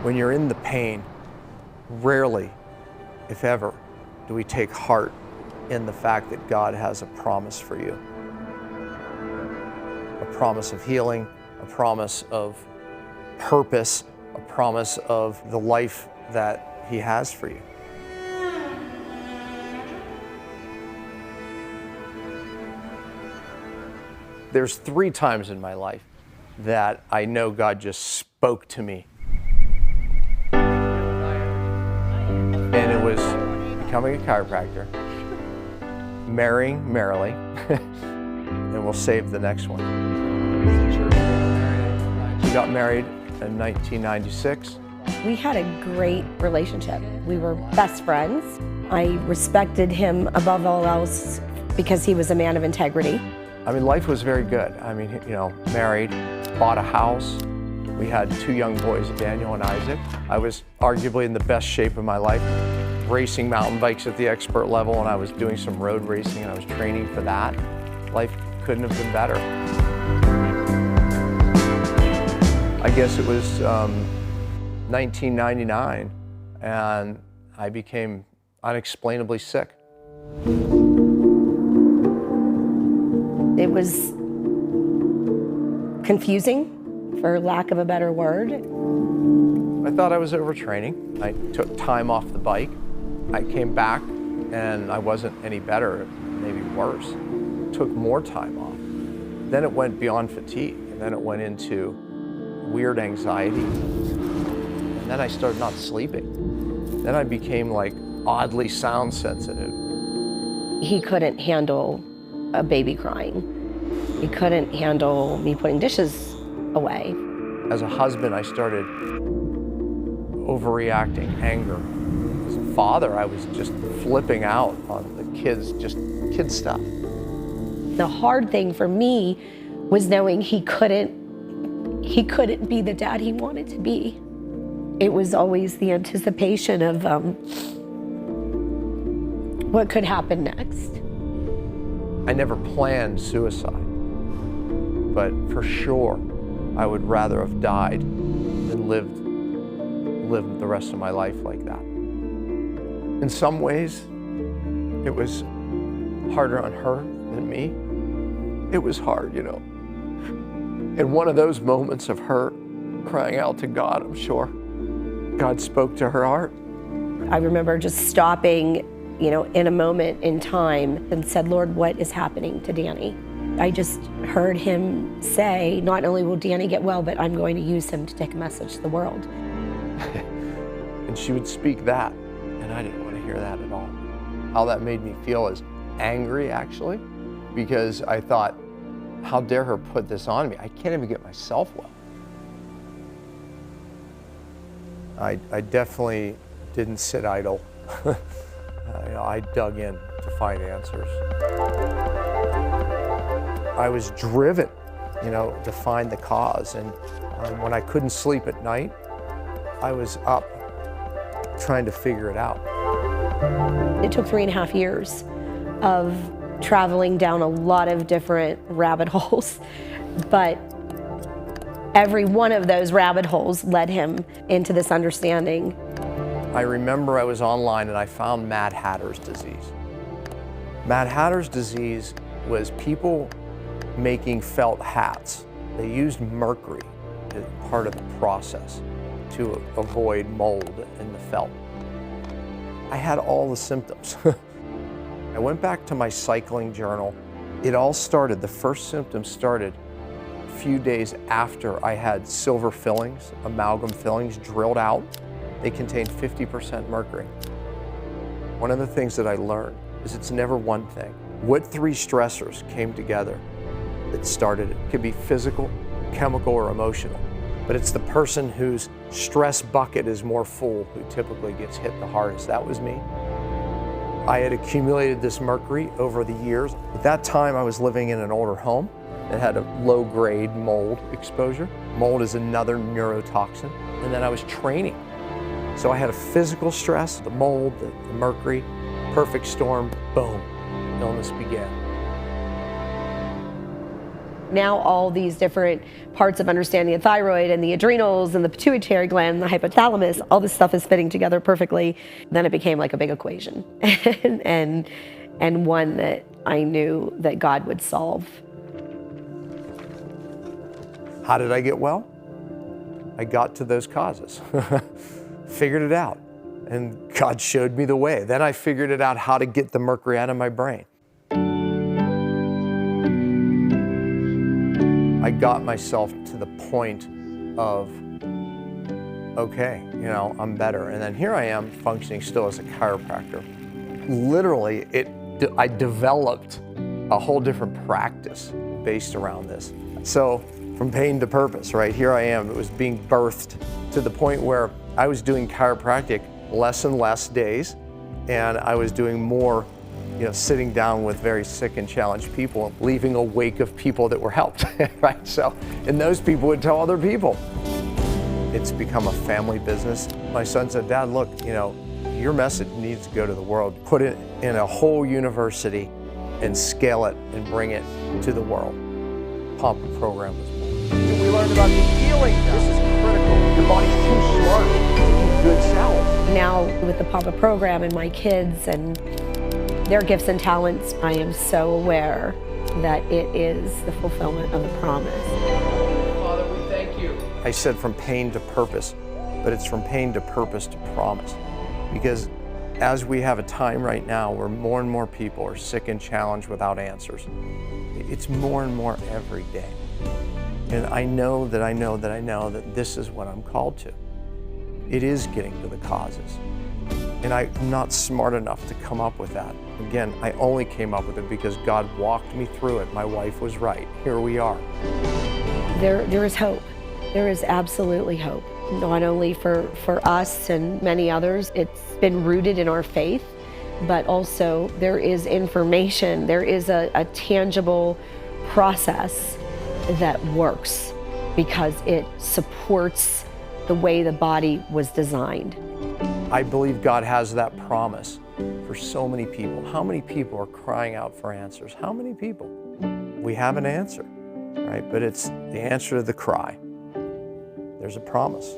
When you're in the pain, rarely, if ever, do we take heart in the fact that God has a promise for you. A promise of healing, a promise of purpose, a promise of the life that He has for you. There's 3 times in my life that I know God just spoke to me. And it was becoming a chiropractor, marrying Marilee, and we'll save the next one. We got married in 1996. We had a great relationship. We were best friends. I respected him above all else because he was a man of integrity. I mean, life was very good. I mean, you know, married, bought a house. We had 2 young boys, Daniel and Isaac. I was arguably in the best shape of my life, racing mountain bikes at the expert level, and I was doing some road racing, and I was training for that. Life couldn't have been better. I guess it was 1999, and I became unexplainably sick. It was confusing, for lack of a better word. I thought I was overtraining. I took time off the bike. I came back and I wasn't any better, maybe worse. Took more time off. Then it went beyond fatigue, and then it went into weird anxiety. And then I started not sleeping. Then I became like oddly sound sensitive. He couldn't handle a baby crying. He couldn't handle me putting dishes away. As a husband, I started overreacting, anger. As a father, I was just flipping out on the kids, just kid stuff. The hard thing for me was knowing he couldn't be the dad he wanted to be. It was always the anticipation of what could happen next. I never planned suicide, but for sure, I would rather have died than lived the rest of my life like that. In some ways, it was harder on her than me. It was hard, you know. And one of those moments of her crying out to God, I'm sure, God spoke to her heart. I remember just stopping, you know, in a moment in time and said, Lord, what is happening to Danny? I just heard him say, not only will Danny get well, but I'm going to use him to take a message to the world. And she would speak that, and I didn't want to hear that at all. How that made me feel is angry, actually, because I thought, how dare her put this on me? I can't even get myself well. I definitely didn't sit idle. I dug in to find answers. I was driven, you know, to find the cause. And when I couldn't sleep at night, I was up trying to figure it out. It took 3.5 years of traveling down a lot of different rabbit holes, but every one of those rabbit holes led him into this understanding. I remember I was online and I found Mad Hatter's disease. Mad Hatter's disease was people making felt hats. They used mercury as part of the process to avoid mold in the felt. I had all the symptoms. I went back to my cycling journal. It all started, the first symptoms started a few days after I had silver fillings, amalgam fillings drilled out. They contained 50% mercury. One of the things that I learned is it's never one thing. What 3 stressors came together that started it? It could be physical, chemical, or emotional. But it's the person whose stress bucket is more full who typically gets hit the hardest. That was me. I had accumulated this mercury over the years. At that time, I was living in an older home that had a low-grade mold exposure. Mold is another neurotoxin. And then I was training. So I had a physical stress, the mold, the mercury, perfect storm, boom, illness began. Now all these different parts of understanding the thyroid and the adrenals and the pituitary gland and the hypothalamus, all this stuff is fitting together perfectly. Then it became like a big equation and one that I knew that God would solve. How did I get well? I got to those causes, figured it out, and God showed me the way. Then I figured it out how to get the mercury out of my brain. I got myself to the point of, okay, you know, I'm better. And then here I am functioning still as a chiropractor. Literally, I developed a whole different practice based around this. So from pain to purpose, right? Here I am, it was being birthed to the point where I was doing chiropractic less and less days, and I was doing more, you know, sitting down with very sick and challenged people, leaving a wake of people that were helped, right? So, and those people would tell other people. It's become a family business. My son said, Dad, look, you know, your message needs to go to the world. Put it in a whole university and scale it and bring it to the world. Pompa program was born. We learned about the healing. This is critical. Your body's too smart to eat good salad. Now with the Pompa program and my kids and their gifts and talents, I am so aware that it is the fulfillment of the promise. Father, we thank you. I said from pain to purpose, but it's from pain to purpose to promise. Because as we have a time right now where more and more people are sick and challenged without answers, it's more and more every day. And I know that this is what I'm called to. It is getting to the causes. And I'm not smart enough to come up with that. Again, I only came up with it because God walked me through it. My wife was right. Here we are. There is hope. There is absolutely hope. Not only for us and many others, it's been rooted in our faith, but also there is information, there is a tangible process that works because it supports the way the body was designed. I believe God has that promise for so many people. How many people are crying out for answers? How many people? We have an answer, right? But it's the answer to the cry. There's a promise.